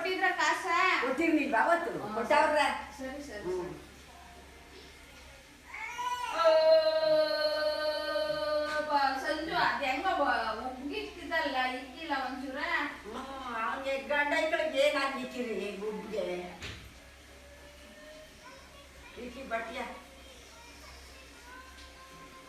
ಕೊಟ್ಟಿದ್ರ ಕಾಸ ಕೊಟ್ಟಿರ್ಲಿಲ್ವಾ ಅವತ್ತು ಕೊಟ್ಟವ್ರ ಸರಿ ಸರಿ ಸಂಜು ಅದ ಹೆಂಗ ಉಗ್ಗಿತ್ತಿದಲ್ಲ ಇಕ್ಕಿಲ್ಲ ಒಂಚೂರ ಅವ್ನಿಗೆ ಗಂಡ ಐಗಳಿಗೆ ಏನಾಗಿಕ್ಕಿರಿ ಗುಬ್ಗೆ ಇಕ್ಕಿ ಬಟ್ಟೆಯ